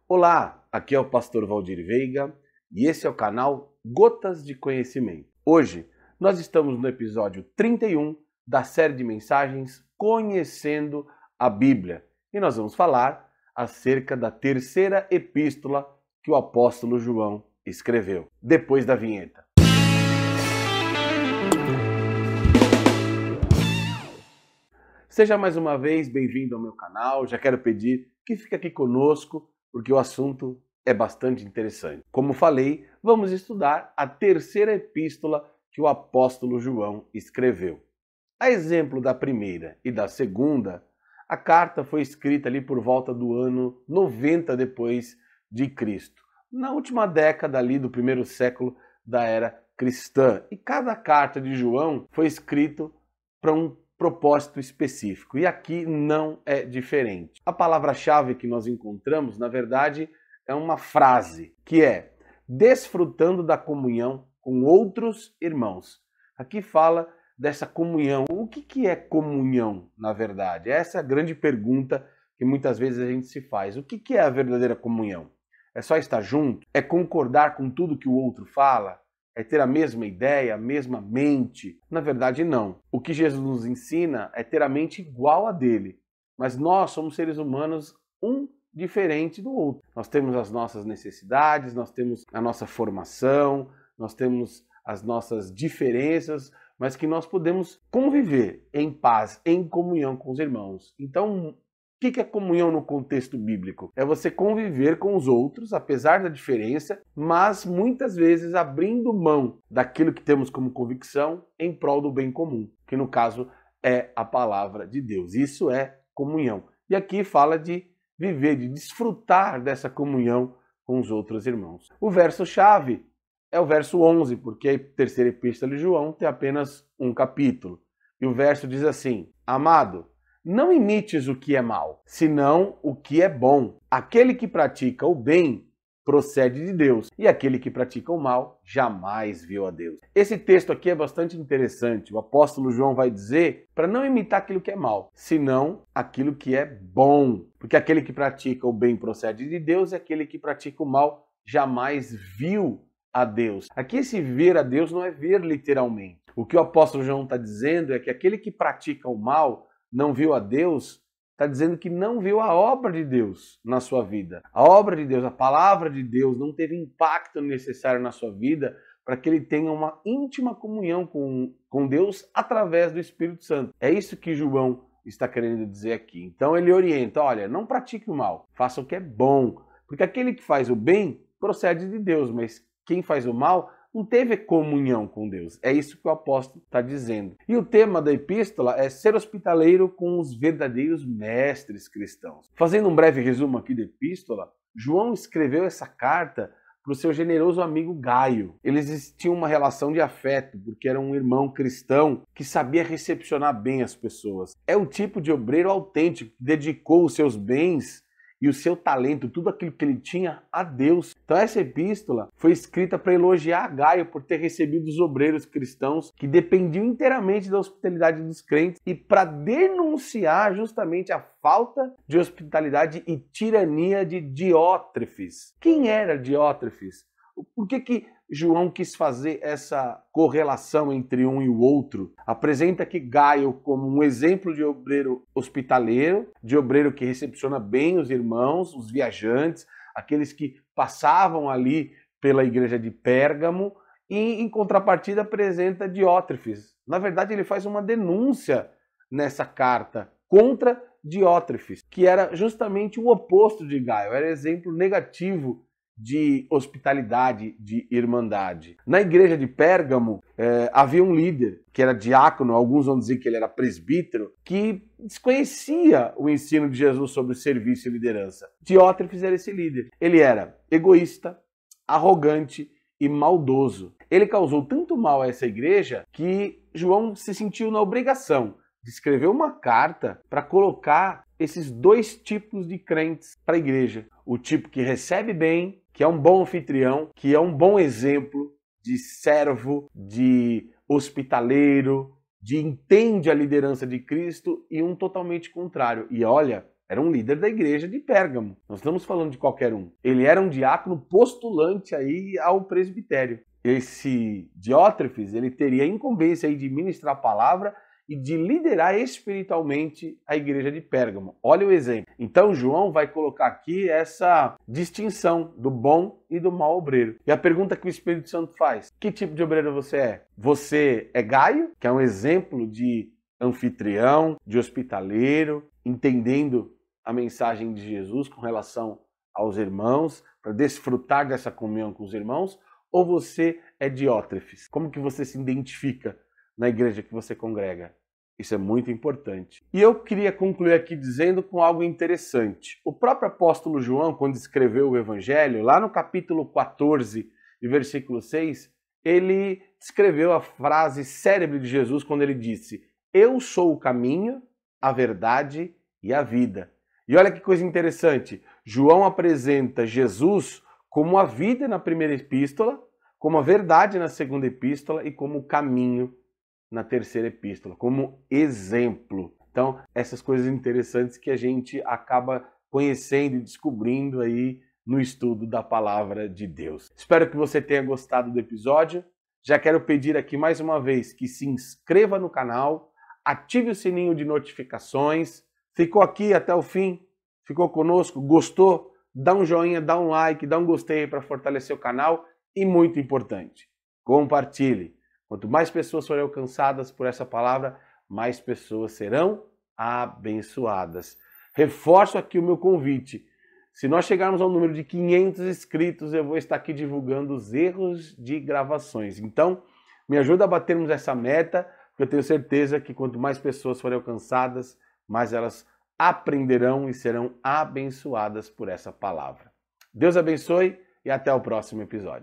Olá, aqui é o pastor Valdir Veiga e esse é o canal Gotas de Conhecimento. Hoje nós estamos no episódio 31 da série de mensagens Conhecendo a Bíblia e nós vamos falar acerca da terceira epístola que o apóstolo João escreveu. Depois da vinheta. Seja mais uma vez bem-vindo ao meu canal. Já quero pedir que fique aqui conosco, porque o assunto é bastante interessante. Como falei, vamos estudar a terceira epístola que o apóstolo João escreveu. A exemplo da primeira e da segunda, a carta foi escrita ali por volta do ano 90 depois de Cristo, na última década ali do primeiro século da era cristã. E cada carta de João foi escrita para um propósito específico. E aqui não é diferente. A palavra-chave que nós encontramos, na verdade, é uma frase, que é desfrutando da comunhão com outros irmãos. Aqui fala dessa comunhão. O que é comunhão, na verdade? Essa é a grande pergunta que muitas vezes a gente se faz. O que é a verdadeira comunhão? É só estar junto? É concordar com tudo que o outro fala? É ter a mesma ideia, a mesma mente? Na verdade, não. O que Jesus nos ensina é ter a mente igual a dele. Mas nós somos seres humanos, um diferente do outro. Nós temos as nossas necessidades, nós temos a nossa formação, nós temos as nossas diferenças, mas que nós podemos conviver em paz, em comunhão com os irmãos. Então, o que é comunhão no contexto bíblico? É você conviver com os outros, apesar da diferença, mas muitas vezes abrindo mão daquilo que temos como convicção em prol do bem comum, que no caso é a palavra de Deus. Isso é comunhão. E aqui fala de viver, de desfrutar dessa comunhão com os outros irmãos. O verso-chave é o verso 11, porque a terceira epístola de João tem apenas um capítulo. E o verso diz assim: Amado, não imites o que é mal, senão o que é bom. Aquele que pratica o bem procede de Deus, e aquele que pratica o mal jamais viu a Deus. Esse texto aqui é bastante interessante. O apóstolo João vai dizer para não imitar aquilo que é mal, senão aquilo que é bom. Porque aquele que pratica o bem procede de Deus, e aquele que pratica o mal jamais viu a Deus. Aqui esse ver a Deus não é ver literalmente. O que o apóstolo João está dizendo é que aquele que pratica o mal não viu a Deus, está dizendo que não viu a obra de Deus na sua vida. A obra de Deus, a palavra de Deus não teve impacto necessário na sua vida para que ele tenha uma íntima comunhão com Deus através do Espírito Santo. É isso que João está querendo dizer aqui. Então ele orienta, olha, não pratique o mal, faça o que é bom, porque aquele que faz o bem procede de Deus, mas quem faz o mal não teve comunhão com Deus. É isso que o apóstolo está dizendo. E o tema da epístola é ser hospitaleiro com os verdadeiros mestres cristãos. Fazendo um breve resumo aqui da epístola, João escreveu essa carta para o seu generoso amigo Gaio. Eles tinham uma relação de afeto, porque era um irmão cristão que sabia recepcionar bem as pessoas. É o tipo de obreiro autêntico que dedicou os seus bens e o seu talento, tudo aquilo que ele tinha, a Deus. Então essa epístola foi escrita para elogiar Gaio por ter recebido os obreiros cristãos que dependiam inteiramente da hospitalidade dos crentes e para denunciar justamente a falta de hospitalidade e tirania de Diótrefes. Quem era Diótrefes? Por que João quis fazer essa correlação entre um e o outro? Apresenta aqui Gaio como um exemplo de obreiro hospitaleiro, de obreiro que recepciona bem os irmãos, os viajantes, aqueles que passavam ali pela igreja de Pérgamo, e em contrapartida apresenta Diótrefes. Na verdade, ele faz uma denúncia nessa carta contra Diótrefes, que era justamente o oposto de Gaio, era exemplo negativo de hospitalidade, de irmandade. Na igreja de Pérgamo havia um líder que era diácono, alguns vão dizer que ele era presbítero, que desconhecia o ensino de Jesus sobre serviço e liderança. Diótrefes era esse líder. Ele era egoísta, arrogante e maldoso. Ele causou tanto mal a essa igreja que João se sentiu na obrigação de escrever uma carta para colocar esses dois tipos de crentes para a igreja. O tipo que recebe bem, que é um bom anfitrião, que é um bom exemplo de servo, de hospitaleiro, de entende a liderança de Cristo, e um totalmente contrário. E olha, era um líder da igreja de Pérgamo. Nós estamos falando de qualquer um. Ele era um diácono postulante aí ao presbitério. Esse Diótrefes, ele teria a incumbência aí de ministrar a palavra e de liderar espiritualmente a igreja de Pérgamo. Olha o exemplo. Então João vai colocar aqui essa distinção do bom e do mau obreiro. E a pergunta que o Espírito Santo faz: que tipo de obreiro você é? Você é Gaio, que é um exemplo de anfitrião, de hospitaleiro, entendendo a mensagem de Jesus com relação aos irmãos, para desfrutar dessa comunhão com os irmãos? Ou você é Diótrefes? Como que você se identifica na igreja que você congrega? Isso é muito importante. E eu queria concluir aqui dizendo com algo interessante. O próprio apóstolo João, quando escreveu o Evangelho, lá no capítulo 14, e versículo 6, ele escreveu a frase célebre de Jesus quando ele disse: eu sou o caminho, a verdade e a vida. E olha que coisa interessante. João apresenta Jesus como a vida na primeira epístola, como a verdade na segunda epístola e como o caminho na terceira epístola, como exemplo. Então, essas coisas interessantes que a gente acaba conhecendo e descobrindo aí no estudo da palavra de Deus. Espero que você tenha gostado do episódio. Já quero pedir aqui mais uma vez que se inscreva no canal, ative o sininho de notificações. Ficou aqui até o fim? Ficou conosco? Gostou? Dá um joinha, dá um like, dá um gostei para fortalecer o canal. E muito importante, compartilhe. Quanto mais pessoas forem alcançadas por essa palavra, mais pessoas serão abençoadas. Reforço aqui o meu convite. Se nós chegarmos ao número de 500 inscritos, eu vou estar aqui divulgando os erros de gravações. Então, me ajuda a batermos essa meta, porque eu tenho certeza que quanto mais pessoas forem alcançadas, mais elas aprenderão e serão abençoadas por essa palavra. Deus abençoe e até o próximo episódio.